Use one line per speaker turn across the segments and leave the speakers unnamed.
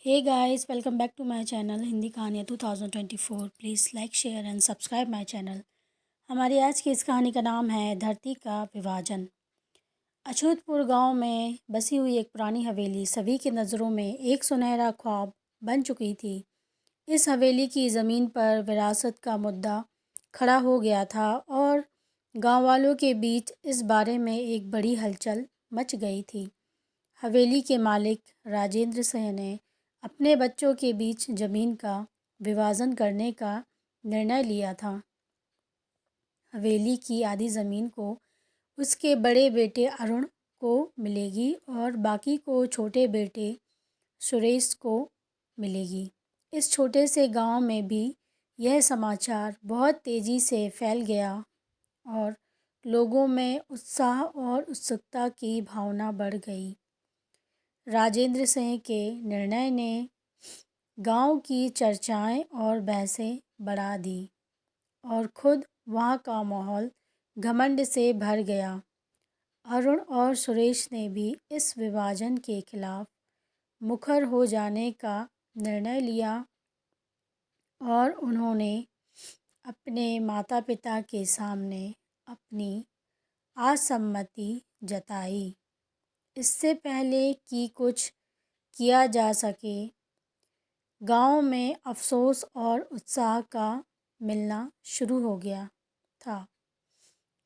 Hey guys, welcome back to my channel Hindi कहानियाँ 2024। Please like share and subscribe my channel. हमारी आज की इस कहानी का नाम है धरती का विभाजन। अछूतपुर गांव में बसी हुई एक पुरानी हवेली सभी की नज़रों में एक सुनहरा ख्वाब बन चुकी थी। इस हवेली की ज़मीन पर विरासत का मुद्दा खड़ा हो गया था और गांव वालों के बीच इस बारे में एक बड़ी हलचल मच गई थी। हवेली के मालिक राजेंद्र सिंह ने अपने बच्चों के बीच ज़मीन का विभाजन करने का निर्णय लिया था। हवेली की आधी ज़मीन को उसके बड़े बेटे अरुण को मिलेगी और बाकी को छोटे बेटे सुरेश को मिलेगी। इस छोटे से गांव में भी यह समाचार बहुत तेज़ी से फैल गया और लोगों में उत्साह और उत्सुकता की भावना बढ़ गई। राजेंद्र सिंह के निर्णय ने गांव की चर्चाएं और बहसें बढ़ा दी और खुद वहाँ का माहौल घमंड से भर गया। अरुण और सुरेश ने भी इस विभाजन के खिलाफ मुखर हो जाने का निर्णय लिया और उन्होंने अपने माता पिता के सामने अपनी असम्मति जताई। इससे पहले कि कुछ किया जा सके, गांव में अफसोस और उत्साह का मिलना शुरू हो गया था।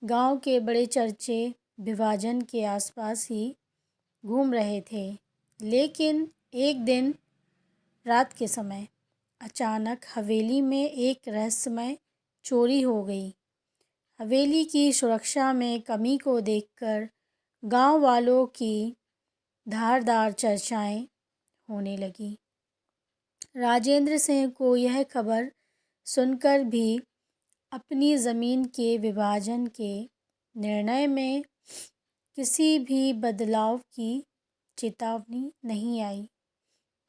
गांव के बड़े चर्चे विभाजन के आसपास ही घूम रहे थे, लेकिन एक दिन रात के समय अचानक हवेली में एक रहस्यमय चोरी हो गई। हवेली की सुरक्षा में कमी को देखकर गांव वालों की धारदार चर्चाएं होने लगी। राजेंद्र सिंह को यह खबर सुनकर भी अपनी ज़मीन के विभाजन के निर्णय में किसी भी बदलाव की चेतावनी नहीं आई,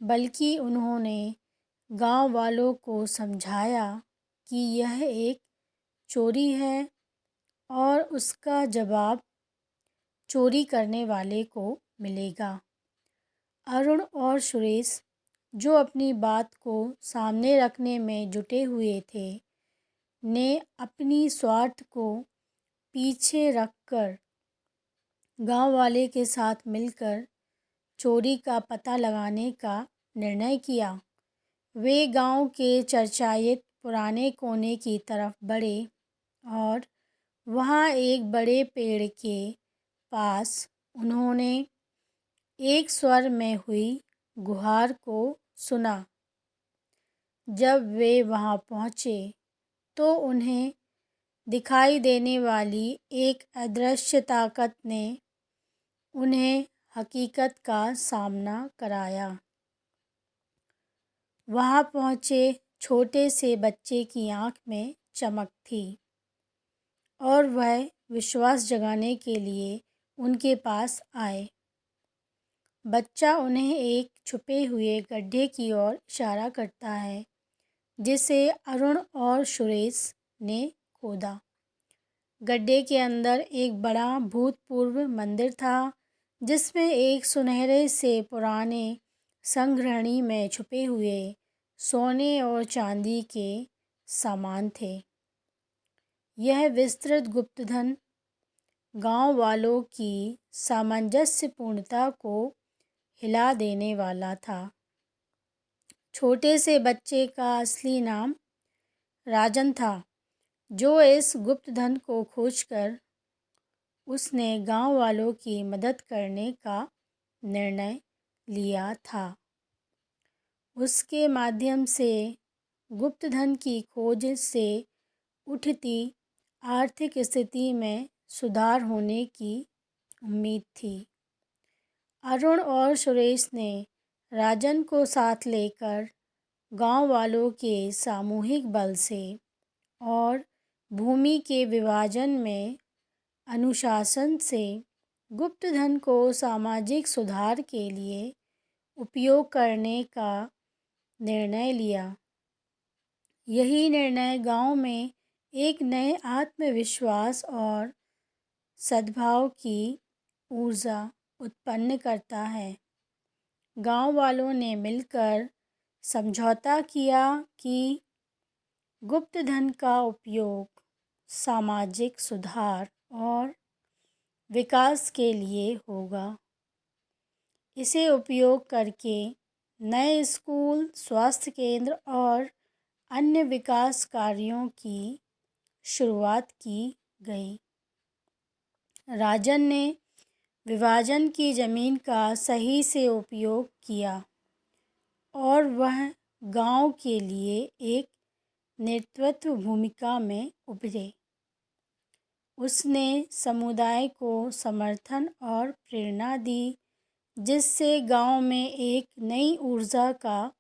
बल्कि उन्होंने गांव वालों को समझाया कि यह एक चोरी है और उसका जवाब चोरी करने वाले को मिलेगा। अरुण और सुरेश, जो अपनी बात को सामने रखने में जुटे हुए थे, ने अपनी स्वार्थ को पीछे रखकर गांव वाले के साथ मिलकर चोरी का पता लगाने का निर्णय किया। वे गांव के चर्चायित पुराने कोने की तरफ बढ़े और वहां एक बड़े पेड़ के पास उन्होंने एक स्वर में हुई गुहार को सुना। जब वे वहां पहुंचे तो उन्हें दिखाई देने वाली एक अदृश्य ताकत ने उन्हें हकीकत का सामना कराया। वहां पहुंचे छोटे से बच्चे की आंख में चमक थी और वह विश्वास जगाने के लिए उनके पास आए। बच्चा उन्हें एक छुपे हुए गड्ढे की ओर इशारा करता है, जिसे अरुण और सुरेश ने खोदा। गड्ढे के अंदर एक बड़ा भूतपूर्व मंदिर था, जिसमें एक सुनहरे से पुराने संग्रहणी में छुपे हुए सोने और चांदी के सामान थे। यह विस्तृत गुप्तधन गांव वालों की सामंजस्यपूर्णता को हिला देने वाला था। छोटे से बच्चे का असली नाम राजन था, जो इस गुप्तधन को खोजकर उसने गांव वालों की मदद करने का निर्णय लिया था। उसके माध्यम से गुप्तधन की खोज से उठती आर्थिक स्थिति में सुधार होने की उम्मीद थी। अरुण और सुरेश ने राजन को साथ लेकर गांव वालों के सामूहिक बल से और भूमि के विभाजन में अनुशासन से गुप्तधन को सामाजिक सुधार के लिए उपयोग करने का निर्णय लिया। यही निर्णय गांव में एक नए आत्मविश्वास और सद्भाव की ऊर्जा उत्पन्न करता है। गांव वालों ने मिलकर समझौता किया कि गुप्त धन का उपयोग सामाजिक सुधार और विकास के लिए होगा। इसे उपयोग करके नए स्कूल, स्वास्थ्य केंद्र और अन्य विकास कार्यों की शुरुआत की गई। राजन ने विभाजन की जमीन का सही से उपयोग किया और वह गांव के लिए एक नेतृत्व भूमिका में उभरे। उसने समुदाय को समर्थन और प्रेरणा दी, जिससे गांव में एक नई ऊर्जा का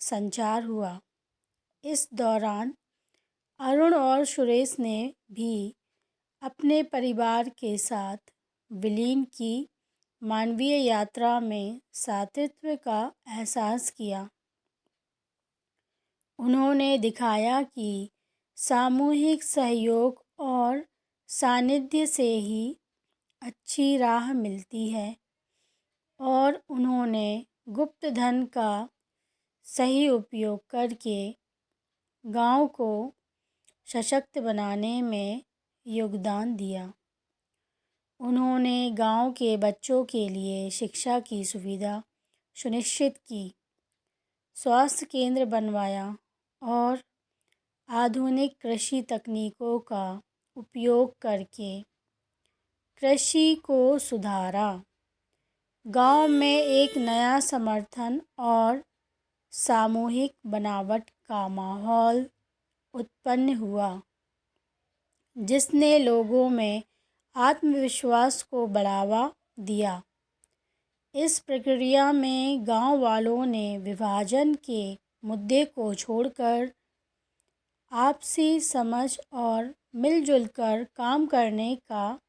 संचार हुआ। इस दौरान अरुण और सुरेश ने भी अपने परिवार के साथ विलीन की मानवीय यात्रा में साथीत्व का एहसास किया। उन्होंने दिखाया कि सामूहिक सहयोग और सानिध्य से ही अच्छी राह मिलती है और उन्होंने गुप्त धन का सही उपयोग करके गांव को सशक्त बनाने में योगदान दिया। उन्होंने गांव के बच्चों के लिए शिक्षा की सुविधा सुनिश्चित की, स्वास्थ्य केंद्र बनवाया और आधुनिक कृषि तकनीकों का उपयोग करके कृषि को सुधारा। गांव में एक नया समर्थन और सामूहिक बनावट का माहौल उत्पन्न हुआ, जिसने लोगों में आत्मविश्वास को बढ़ावा दिया। इस प्रक्रिया में गांव वालों ने विभाजन के मुद्दे को छोड़कर आपसी समझ और मिलजुल कर काम करने का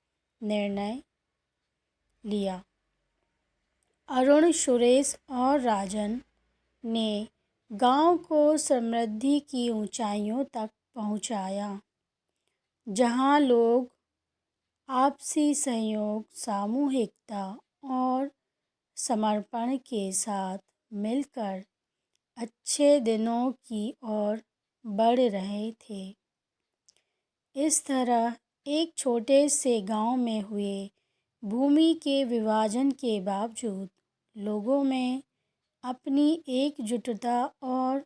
निर्णय लिया। अरुण, सुरेश और राजन ने गांव को समृद्धि की ऊंचाइयों तक पहुंचाया, जहां लोग आपसी सहयोग, सामूहिकता और समर्पण के साथ मिलकर अच्छे दिनों की ओर बढ़ रहे थे। इस तरह एक छोटे से गांव में हुए भूमि के विभाजन के बावजूद लोगों में अपनी एकजुटता और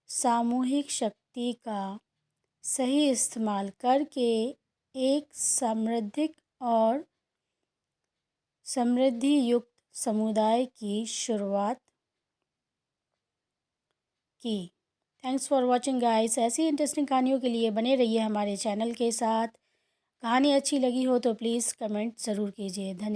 सामूहिक शक्ति का सही इस्तेमाल करके एक समृद्धि युक्त समुदाय की शुरुआत की। Thanks for watching guys. ऐसी इंटरेस्टिंग कहानियों के लिए बने रहिए हमारे चैनल के साथ। कहानी अच्छी लगी हो तो प्लीज़ कमेंट ज़रूर कीजिए। धन्यवाद।